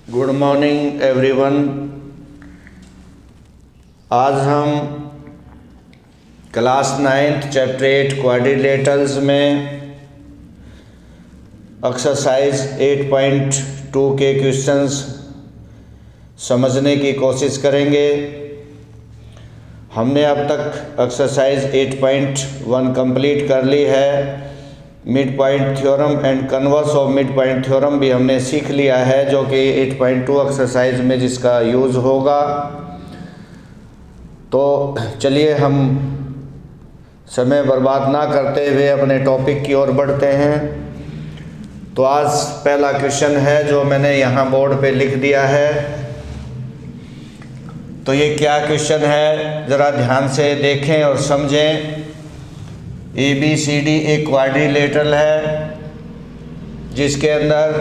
Good morning everyone. आज हम class 9th chapter 8 quadrilaterals में एक्सरसाइज 8.2 के क्वेश्चंस समझने की कोशिश करेंगे। हमने अब तक एक्सरसाइज 8.1 कंप्लीट कर ली है। Mid point theorem and converse of mid point theorem भी हमने सीख लिया है, जो कि 8.2 एक्सरसाइज में जिसका यूज़ होगा। तो चलिए हम समय बर्बाद ना करते हुए अपने टॉपिक की ओर बढ़ते हैं। तो आज पहला क्वेश्चन है जो मैंने यहाँ बोर्ड पे लिख दिया है। तो ये क्या क्वेश्चन है, ज़रा ध्यान से देखें और समझें। ABCD एक क्वाड्रिलेटरल है जिसके अंदर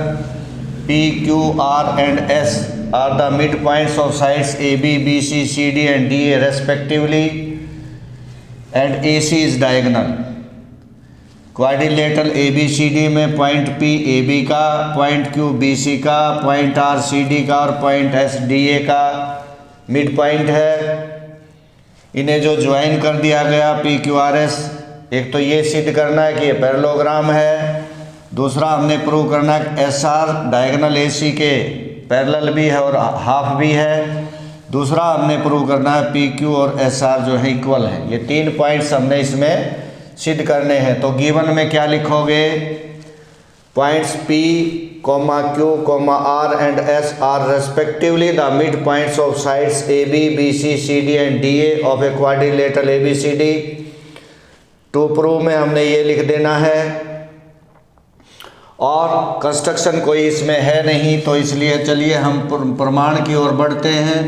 PQR and S are the mid points of sides AB, BC, CD and DA respectively and AC is diagonal. Quadrilateral ABCD में पॉइंट P AB का, पॉइंट Q BC का, पॉइंट R CD का और point S DA का mid point है। इन्हें जो join कर दिया गया PQRS, एक तो ये सिद्ध करना है कि ये पैरेललोग्राम है, दूसरा हमने प्रूव करना है कि SR डायगोनल AC के पैरेलल भी है और हाफ भी है, दूसरा हमने प्रूव करना है PQ और SR जो है इक्वल है। ये 3 पॉइंट्स हमने इसमें सिद्ध करने हैं। तो गिवन में क्या लिखोगे, points P, Q, R and S are respectively the mid points of sides AB, BC, CD and DA of a quadrilateral ABCD। To prove में हमने ये लिख देना है। और कंस्ट्रक्शन कोई इसमें है नहीं, तो इसलिए चलिए हम प्रमाण की ओर बढ़ते हैं।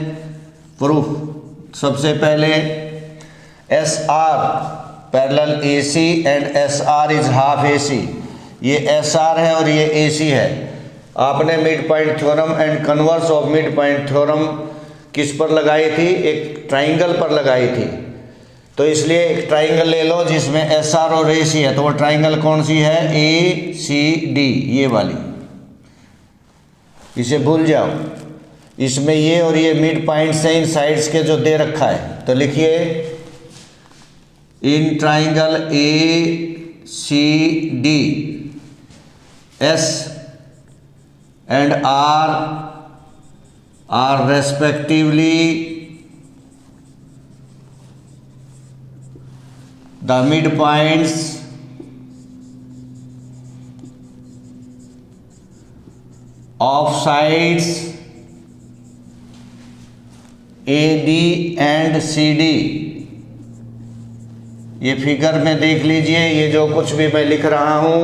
प्रूफ सबसे पहले SR parallel AC and SR is half AC। ये SR है और ये AC है। आपने mid point theorem and converse of mid point theorem किस पर लगाई थी, एक ट्राइंगल पर लगाई थी। तो इसलिए एक ट्राइंगल ले लो जिसमें SR और AC है। तो वो ट्राइंगल कौन सी है, ACD, ये वाली। इसे भूल जाओ, इसमें ये और ये मिड पॉइंट्स हैं इन साइड्स के जो दे रखा है। तो लिखिए in triangle ACD S and R are respectively the midpoints of sides AD and CD। ये फिगर में देख लीजिए, ये जो कुछ भी मैं लिख रहा हूँ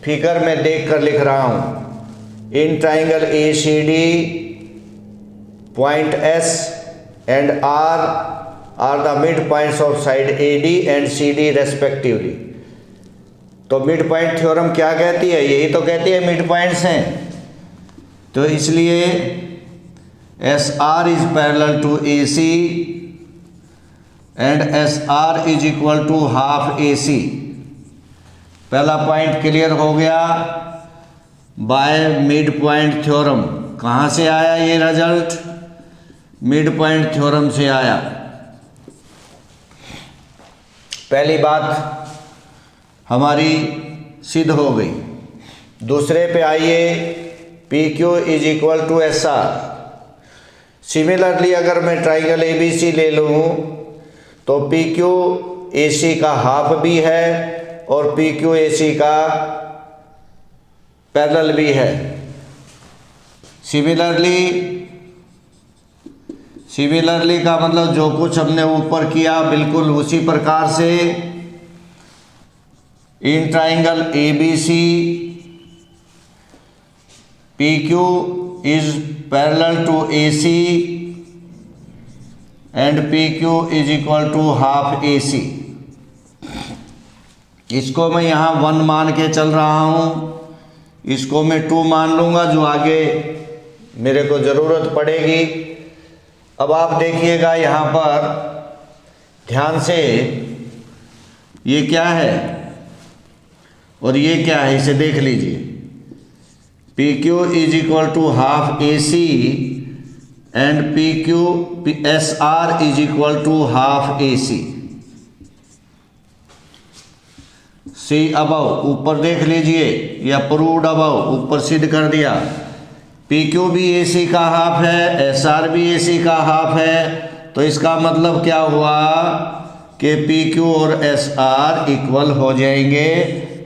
फिगर में देख कर लिख रहा हूँ। In triangle ACD point S and R are the mid points of side AD and CD respectively. तो मिड पॉइंट थ्योरम क्या कहती है, यही तो कहती है मिड पॉइंट्स हैं। तो इसलिए SR is parallel to AC and SR is equal to half AC। पहला पॉइंट क्लियर हो गया बाय मिड पॉइंट थ्योरम। कहाँ से आया ये रिजल्ट, मिड पॉइंट थ्योरम से आया। पहली बात हमारी सिद्ध हो गई। दूसरे पे आइए, PQ is equal to SR। Similarly अगर मैं ट्राइंगल ABC ले लूँ तो PQ AC का हाफ भी है और PQ AC का पैरेलल भी है। सिमिलरली का मतलब जो कुछ हमने ऊपर किया बिल्कुल उसी प्रकार से in triangle ABC PQ is parallel to AC and PQ is equal to half AC। इसको मैं यहाँ 1 मान के चल रहा हूँ, इसको मैं 2 मान लूँगा जो आगे मेरे को ज़रूरत पड़ेगी। अब आप देखिएगा यहाँ पर ध्यान से, ये क्या है और ये क्या है, इसे देख लीजिए। P Q is equal to half A C and P Q S R is equal to half A C. See above ऊपर देख लीजिए, या प्रूव्ड अबव ऊपर सिद्ध कर दिया। पी क्यू भी ए सी का हाफ है, एस आर भी ए सी का हाफ है, तो इसका मतलब क्या हुआ कि पी क्यू और एस आर इक्वल हो जाएंगे।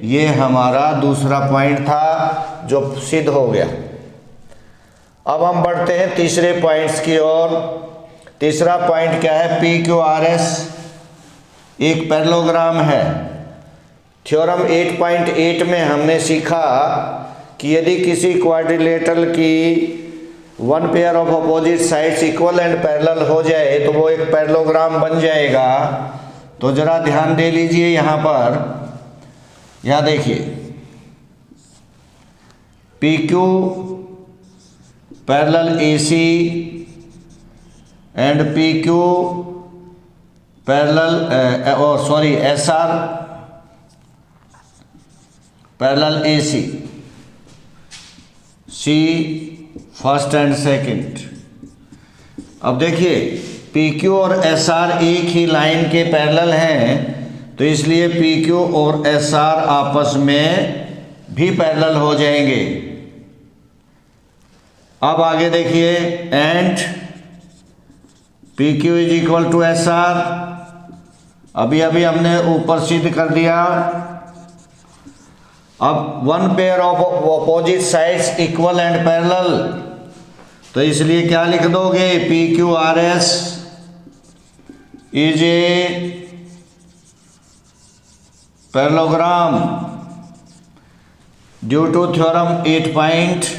ये हमारा दूसरा पॉइंट था जो सिद्ध हो गया। अब हम बढ़ते हैं तीसरे पॉइंट्स की ओर। तीसरा पॉइंट क्या है? पी क्यू आर एस एक पैरेललोग्राम है। थ्योरम 8.8 में हमने सीखा कि यदि किसी क्वाड्रिलेटरल की one pair of opposite sides equal and parallel हो जाए तो वो एक पैरेललोग्राम बन जाएगा। तो जरा ध्यान दे लीजिए, यहाँ पर यहाँ देखिए, P Q parallel A C and P Q parallel S R parallel A C, see first and second. अब देखिए, पी क्यू और एस आर एक ही लाइन के पैरेलल हैं, तो इसलिए पी क्यू और एस आर आपस में भी पैरेलल हो जाएंगे। अब आगे देखिए, and P Q is equal to S R, अभी अभी हमने ऊपर सिद्ध कर दिया। अब one pair of opposite sides equal and parallel, तो इसलिए क्या लिख दोगे? P Q R S is a parallelogram due to theorem 8.8।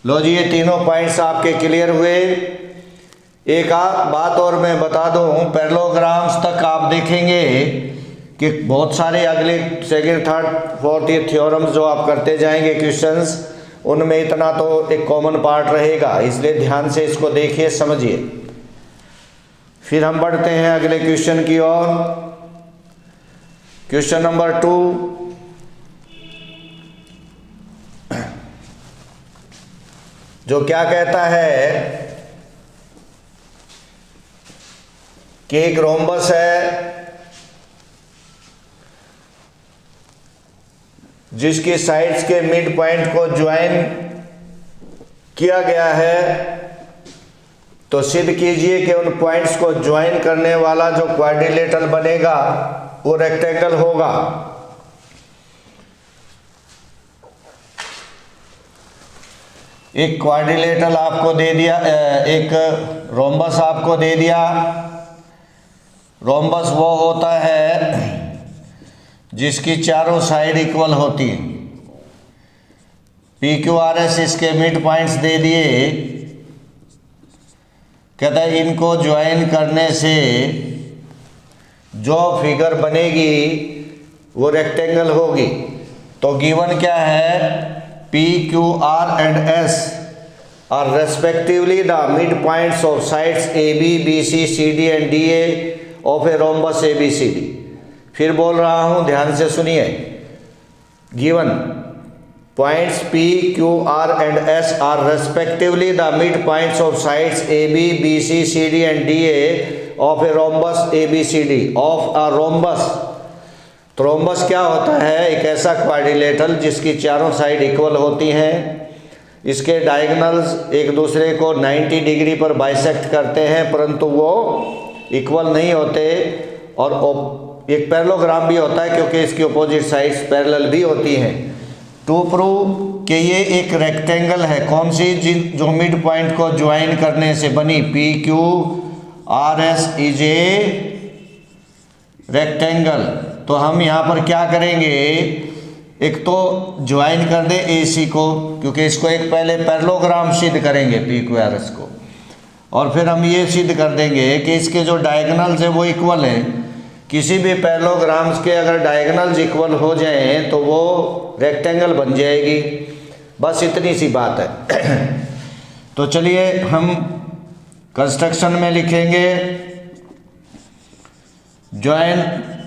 लो जी, ये तीनों पॉइंट्स आपके क्लियर हुए। एक बात और मैं बता दूं, पैरेललोग्राम्स तक आप देखेंगे कि बहुत सारे अगले सेकंड थर्ड फोर्थ ये थ्योरम्स जो आप करते जाएंगे क्वेश्चंस, उनमें इतना तो एक कॉमन पार्ट रहेगा, इसलिए ध्यान से इसको देखिए, समझिए। फिर हम बढ़ते हैं अगले क्वेश्चन की ओर। क्वेश्चन नंबर 2, जो क्या कहता है कि एक रोम्बस है जिसकी साइड्स के मिड पॉइंट को ज्वाइन किया गया है, तो सिद्ध कीजिए कि उन पॉइंट्स को ज्वाइन करने वाला जो क्वाड्रिलेटरल बनेगा वो रेक्टेंगल होगा। एक क्वाड्रिलेटरल आपको दे दिया, एक रोम्बस आपको दे दिया। रोम्बस वो होता है जिसकी चारों साइड इक्वल होती है। पी क्यू आर एस इसके मिड पॉइंट्स दे दिए। कहता है इनको ज्वाइन करने से जो फिगर बनेगी वो रेक्टेंगल होगी। तो गिवन क्या है? P Q R and S are respectively the mid points of sides A B B C C D and D A of a rhombus A B C D. फिर बोल रहा हूं, ध्यान से सुनिए। Given points P Q R and S are respectively the mid points of sides A B B C C D and D A of a rhombus A B C D of a rhombus. तो rhombus क्या होता है? एक ऐसा quadrilateral जिसकी चारों side equal होती हैं, इसके डायगोनल्स एक दूसरे को 90 डिग्री पर बाइसेक्ट करते हैं, परंतु वो इक्वल नहीं होते। और एक पैरेललोग्राम भी होता है क्योंकि इसकी अपोजिट साइड्स पैरेलल भी होती हैं। टू प्रूव कि ये एक रेक्टेंगल है, कौन सी? जो मिड पॉइंट को ज्वाइन करने से बनी। P Q R S is a rectangle. तो हम यहाँ पर क्या करेंगे? एक तो ज्वाइन कर दे ए सी को, क्योंकि इसको एक पहले पैरेललोग्राम सिद्ध करेंगे पी क्यू आर एस को, और फिर हम ये सिद्ध कर देंगे कि इसके जो डायगोनल्स है वो इक्वल है। किसी भी पैरेललोग्राम्स के अगर डायगोनल्स इक्वल हो जाएं तो वो रेक्टेंगल बन जाएगी। बस इतनी सी बात है। तो चलिए हम कंस्ट्रक्शन में लिखेंगे, join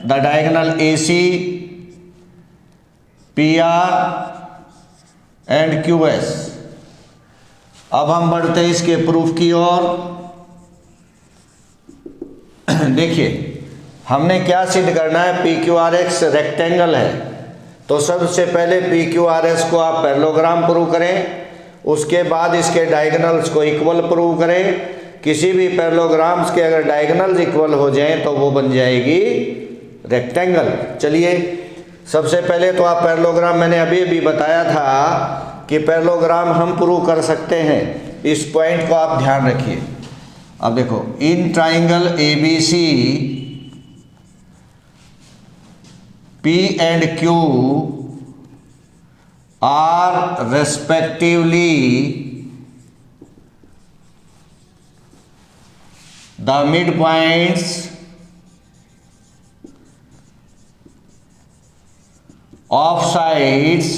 the diagonal AC PR and QS। अब हम बढ़ते हैं इसके प्रूफ की ओर। देखिए हमने क्या सिद्ध करना है, PQRS रेक्टेंगल है, तो सबसे पहले PQRS को आप पैरेललोग्राम प्रूव करें, उसके बाद इसके डायगोनल्स को इक्वल प्रूव करें। किसी भी पैरेललोग्राम्स के अगर डायगोनल्स इक्वल हो जाएं तो वो बन जाएगी रेक्टेंगल। चलिए सबसे पहले तो आप पैरेललोग्राम, मैंने अभी बताया था कि पैरेललोग्राम हम प्रूव कर सकते हैं, इस पॉइंट को आप ध्यान रखिए। अब देखो, इन triangle ABC P and Q are respectively the midpoints of sides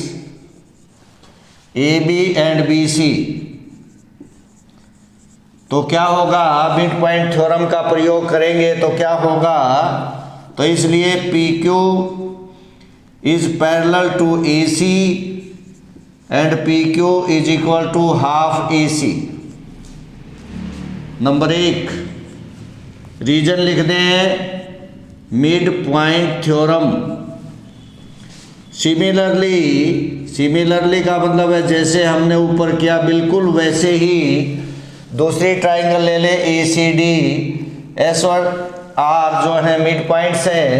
AB and BC। तो क्या होगा, मिड पॉइंट थ्योरम का प्रयोग करेंगे तो क्या होगा, तो इसलिए PQ is parallel to AC and PQ is equal to half AC। Number 1 reason लिख दें, मिड पॉइंट थ्योरम। सिमिलरली का मतलब है जैसे हमने ऊपर किया बिल्कुल वैसे ही दूसरी ट्राइंगल ले ले ACD, S और R जो है मिड पॉइंट्स हैं,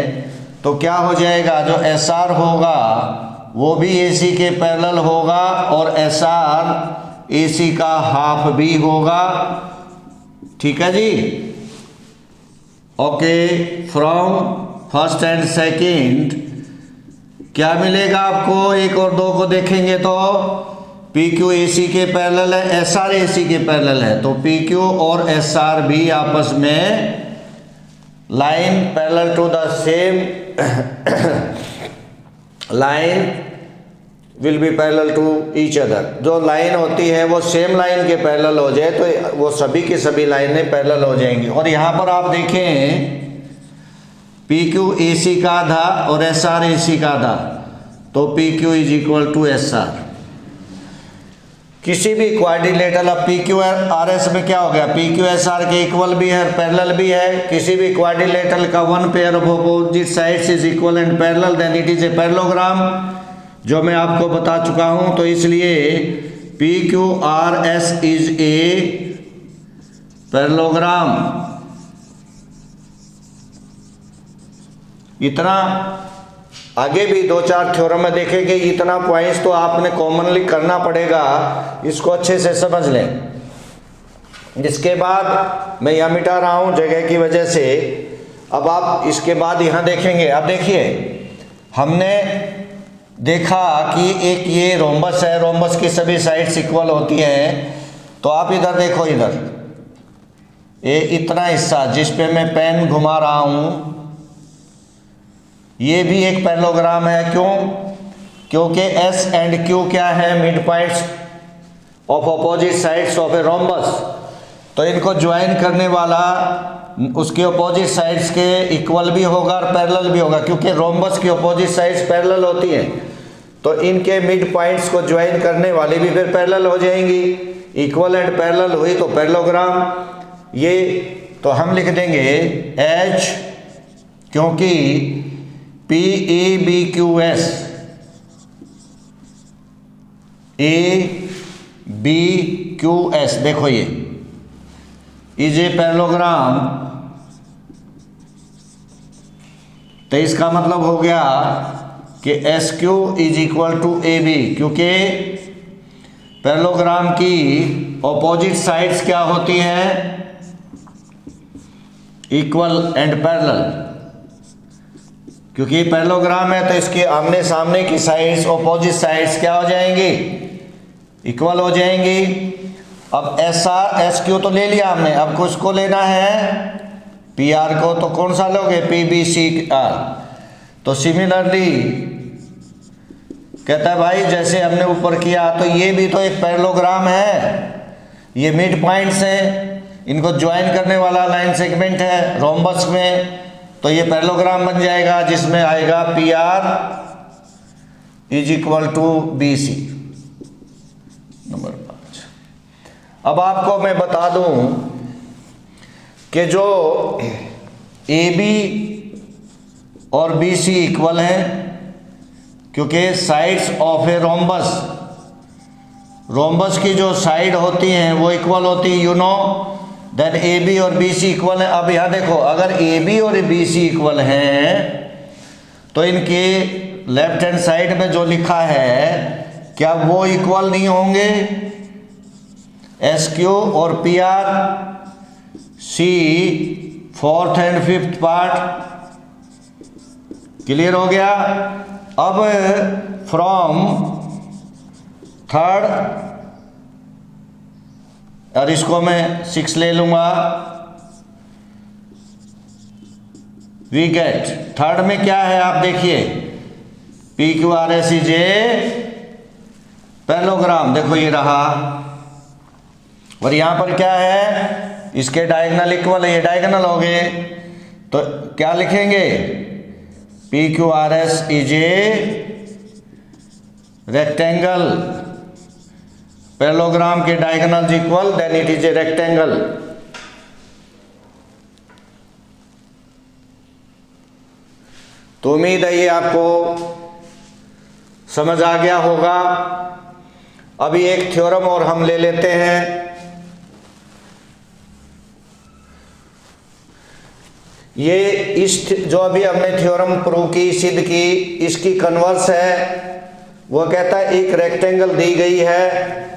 तो क्या हो जाएगा, जो SR होगा वो भी AC के पैरेलल होगा और SR AC का हाफ भी होगा। ठीक है जी, okay. From first and second क्या मिलेगा आपको, 1 और 2 को देखेंगे तो PQ AC के पैरेलल है, SR AC के पैरेलल है, तो PQ और SR भी आपस में line parallel to the same line will be parallel to each other. जो लाइन होती है वो सेम लाइन के पैरेलल हो जाए तो वो सभी की सभी लाइनें पैरेलल हो जाएंगी। और यहाँ पर आप देखें PQ AC का आधा और SR AC का आधा, तो PQ is equal to SR। किसी भी क्वाड्रिलेटरल, अब PQRS में क्या हो गया, PQSR के इक्वल भी है, पैरेलल भी है। किसी भी क्वाड्रिलेटरल का one pair of opposite sides is equal and parallel, then it is a parallelogram, जो मैं आपको बता चुका हूं। तो इसलिए PQRS इज ए पैरेललोग्राम। इतना आगे भी 2-4 थ्योरम में देखेंगे, इतना पॉइंट्स तो आपने कॉमनली करना पड़ेगा, इसको अच्छे से समझ लें। इसके बाद मैं यह मिटा रहा हूं जगह की वजह से। अब आप इसके बाद यहां देखेंगे, अब देखिए हमने देखा कि एक ये रोम्बस है, रोम्बस की सभी साइड्स इक्वल होती हैं। तो आप इधर देखो, इधर ये इतना हिस्सा जिस पे मैं पेन घुमा रहा हूं, ये भी एक पैरेललोग्राम है। क्यों, क्योंकि S एंड Q क्या है, mid points of opposite sides of a rhombus. तो इनको ज्वाइन करने वाला उसके अपोजिट साइड्स के इक्वल भी होगा और पैरेलल भी होगा, क्योंकि रोम्बस की अपोजिट साइड्स पैरेलल होती हैं। तो इनके मिड पॉइंट्स को ज्वाइन करने वाली भी फिर पैरेलल हो जाएंगी। इक्वल एंड पैरेलल हुई तो पैरेललोग्राम। ये तो हम लिख देंगे H, क्योंकि PABQS ABQS, देखो ये इज ए पैरेललोग्राम। तो इसका मतलब हो गया कि SQ is equal to AB, क्योंकि पैरेललोग्राम की ऑपोजिट साइड्स क्या होती हैं, इक्वल एंड पैरेलल। क्योंकि पैरेललोग्राम है तो इसके आमने सामने की साइड्स, ऑपोजिट साइड्स क्या हो जाएंगी, इक्वल हो जाएंगी। अब SR SQ तो ले लिया हमने, अब किसको लेना है, PR को। तो कौन सा लोगे, PBCR। तो सिमिलरली कहता है भाई जैसे हमने ऊपर किया, तो ये भी तो एक पैरेललोग्राम है, ये मिड पॉइंट्स हैं, इनको ज्वाइन करने वाला लाइन सेगमेंट है रोम्बस में। तो ये पैरेललोग्राम बन जाएगा जिसमें आएगा PR is equal to B C. Number 5। अब आपको मैं बता दूं कि जो ए बी और बी सी इक्वल हैं, क्योंकि साइड्स ऑफ ए रोम्बस की जो साइड होती हैं वो इक्वल होती है, you know. Then A B और बी सी इक्वल है। अब यहाँ देखो, अगर ए बी और बी सी इक्वल हैं तो इनके लेफ्ट हैंड साइड में जो लिखा है क्या वो इक्वल नहीं होंगे? एस क्यू और P R, see fourth and fifth part. Clear हो गया? अब फ्रॉम थर्ड, और इसको मैं 6 ले लूंगा, वी गेट थर्ड में क्या है आप देखिए, P Q R S is a parallelogram. देखो ये रहा, और यहां पर क्या है, इसके डायगोनल इक्वल है, ये डायगोनल हो गए। तो क्या लिखेंगे? P Q R S is a rectangle, parallelogram के diagonals equal, then it is a rectangle. तो उम्मीद है ये आपको समझ आ गया होगा। अभी एक थ्योरम और हम ले लेते हैं। ये इस जो अभी हमने थ्योरम प्रूव की, सिद्ध की, इसकी कन्वर्स है। वो कहता है एक रेक्टेंगल दी गई है,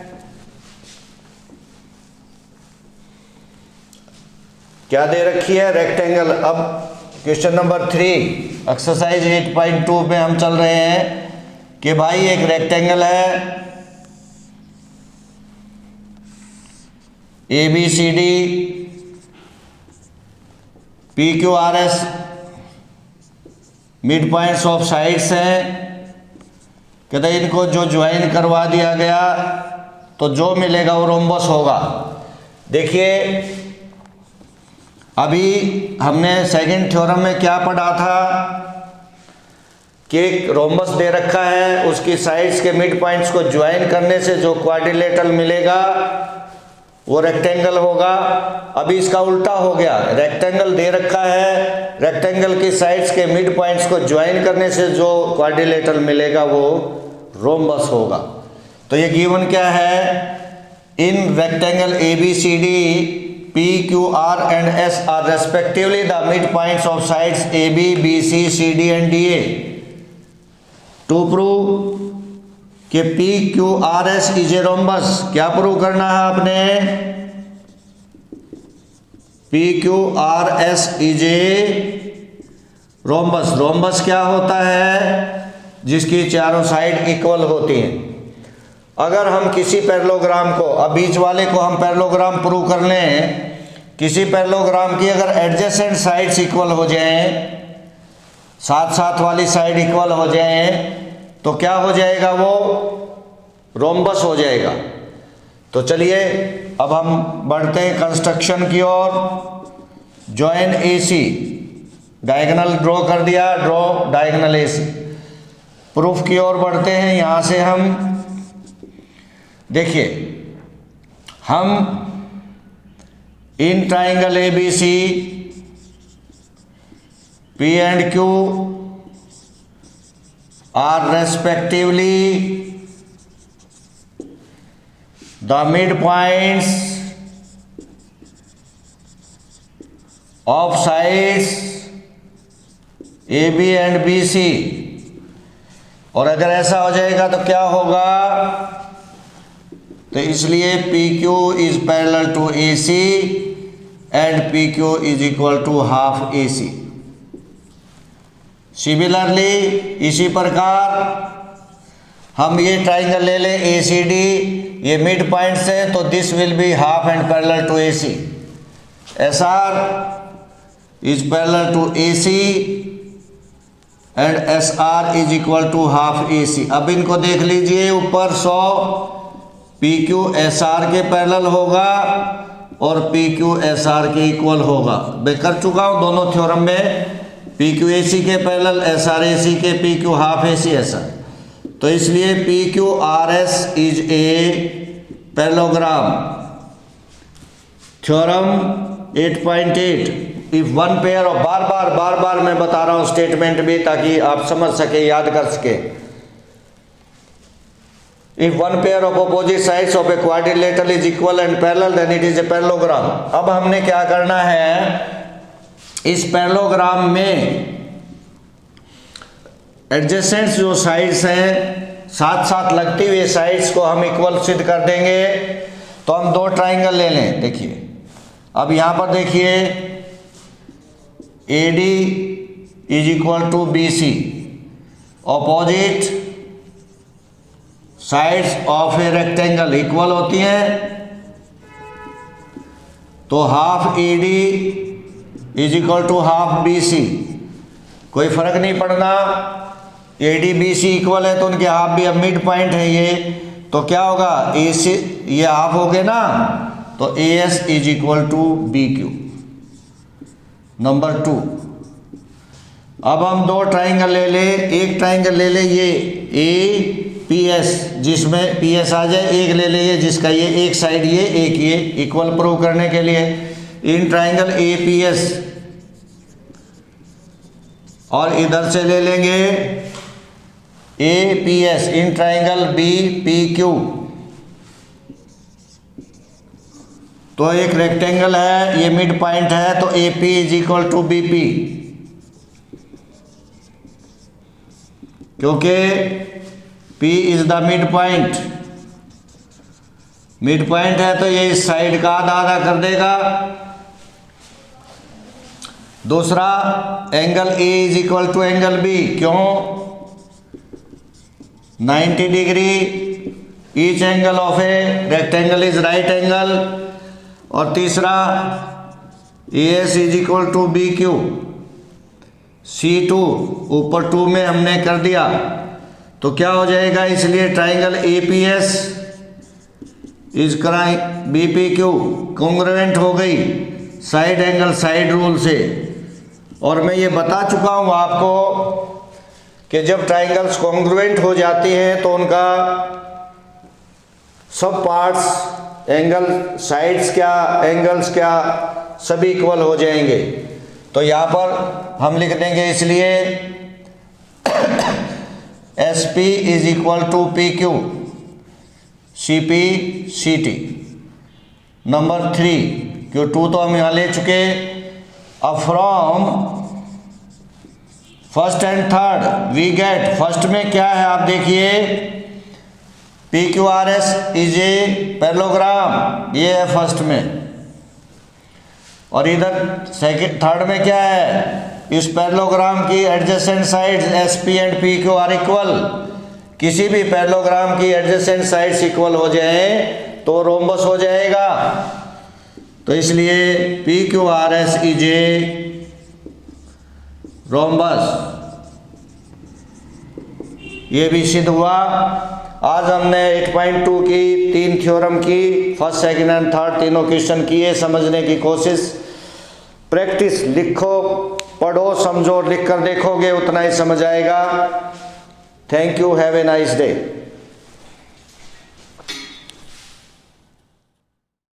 क्या दे रखी है? रेक्टेंगल। अब क्वेश्चन नंबर 3 एक्सरसाइज 8.2 में हम चल रहे हैं कि भाई एक रेक्टेंगल है, A B C D, P Q R S mid points of sides हैं। कहते हैं इनको जो ज्वाइन करवा दिया गया तो जो मिलेगा वो रोम्बस होगा। देखिए अभी हमने सेकंड थ्योरम में क्या पढ़ा था कि एक रोम्बस दे रखा है, उसकी साइड्स के मिड पॉइंट्स को ज्वाइन करने से जो क्वाड्रिलेटरल मिलेगा वो रेक्टेंगल होगा। अभी इसका उल्टा हो गया, रेक्टेंगल दे रखा है, रेक्टेंगल की साइड्स के मिड पॉइंट्स को ज्वाइन करने से जो क्वाड्रिलेटरल मिलेगा वो रोम्बस होगा। तो ये गिवन क्या है? In rectangle A B C D P, Q, R and S are respectively the midpoints of sides AB, BC, CD and DA. To prove कि P, Q, R, S is a rhombus, क्या prove करना है आपने? P, Q, R, S is a rhombus। Rhombus क्या होता है? जिसकी चारों साइड इक्वल होती हैं। अगर हम किसी पैरेललोग्राम को, अब बीच वाले को हम पैरेललोग्राम प्रूव कर लें, किसी पैरेललोग्राम की अगर एडजेसेंट साइड्स इक्वल हो जाएं, साथ साथ वाली साइड इक्वल हो जाएं, तो क्या हो जाएगा? वो रोम्बस हो जाएगा। तो चलिए अब हम बढ़ते हैं कंस्ट्रक्शन की ओर। जॉइन एसी, डायगोनल ड्रॉ कर दिया, ड्रॉ डायगोनल एसी। प्रूफ की ओर बढ़ते हैं। यहां से हम देखिए, हम in triangle A B C, P and Q R respectively the mid points of sides A B and B C. और अगर ऐसा हो जाएगा तो क्या होगा? तो इसलिए P Q is parallel to A C and P Q is equal to half A C. Similarly इसी प्रकार हम ये ट्राइंगल ले लें ए सी डी, ये मिड पॉइंट से, तो this will be half and parallel to A C. S R is parallel to A C and S R is equal to half A C. अब इनको देख लीजिए, ऊपर 100 पी क्यू एस आर के parallel होगा और पी क्यू एस आर के equal होगा। मैं कर चुका हूँ दोनों थ्योरम में, पी क्यू ए सी के parallel, S R A C के, P Q half A C S R. तो इसलिए P Q R S is a parallelogram. Theorem 8.8, if one pair of, बार बार मैं बता रहा हूं स्टेटमेंट भी ताकि आप समझ सके, याद कर सके। If one pair of opposite sides of a quadrilateral is equal and parallel then it is a parallelogram. अब हमने क्या करना है, इस पैरेललोग्राम में एडजेसेंट जो साइड्स हैं, साथ साथ लगती हुई साइड्स को हम इक्वल सिद्ध कर देंगे। तो हम दो ट्राइंगल ले लें। देखिए अब यहां पर देखिए AD is equal to BC, opposite sides of a rectangle equal होती हैं, तो half AD is equal to half BC। कोई फर्क नहीं पड़ना, AD BC इक्वल है तो उनके हाफ भी, अब मिड पॉइंट है ये, तो क्या होगा, AC ये हाफ हो गए ना, तो AS is equal to BQ। Number 2, अब हम दो ट्राइंगल ले ले, एक ट्राइंगल ले ले ये APS, जिसमें PS आ जाए, एक ले ले ये जिसका ये एक साइड ये एक ये, इक्वल प्रूव करने के लिए इन ट्राइंगल APS, और इधर से ले लेंगे APS इन ट्राइंगल BPQ। तो एक रेक्टेंगल है, ये मिड पॉइंट है, तो AP is equal to BP, क्योंकि P is the mid point. Mid point है तो ये इस साइड का आधा आधा कर देगा। दूसरा angle A is equal to angle B, क्यों, 90 degree each angle of a rectangle is right angle. और तीसरा AS is equal to BQ, C2 ऊपर 2 में हमने कर दिया, तो क्या हो जाएगा, इसलिए triangle APS is BPQ congruent हो गई साइड एंगल साइड रूल से। और मैं ये बता चुका हूँ आपको कि जब ट्राइंगल्स कॉन्ग्रुएंट हो जाती हैं तो उनका सब पार्ट्स, एंगल साइड्स क्या, एंगल्स क्या, सभी इक्वल हो जाएंगे। तो यहाँ पर हम लिख देंगे इसलिए SP is equal to PQ CP CT। Number 3, क्यों 2 तो हम यहाँ ले चुके। अब from first and third we get, first में क्या है आप देखिए, PQRS इज ए पैरेललोग्राम, ये है फर्स्ट में। और इधर सेकंड थर्ड में क्या है, इस पैरेललोग्राम की adjacent sides SP and PQ are equal. किसी भी पैरेललोग्राम की एडजेसेंट साइड्स इक्वल हो जाए तो रोम्बस हो जाएगा। तो इसलिए PQRS इज ए रोम्बस, ये भी सिद्ध हुआ। आज हमने 8.2 की 3 थ्योरम की, फर्स्ट सेकंड एंड थर्ड तीनों क्वेश्चन किए, समझने की कोशिश। प्रैक्टिस, लिखो पढ़ो समझो, लिख कर देखोगे उतना ही समझ आएगा। Thank you, have a nice day.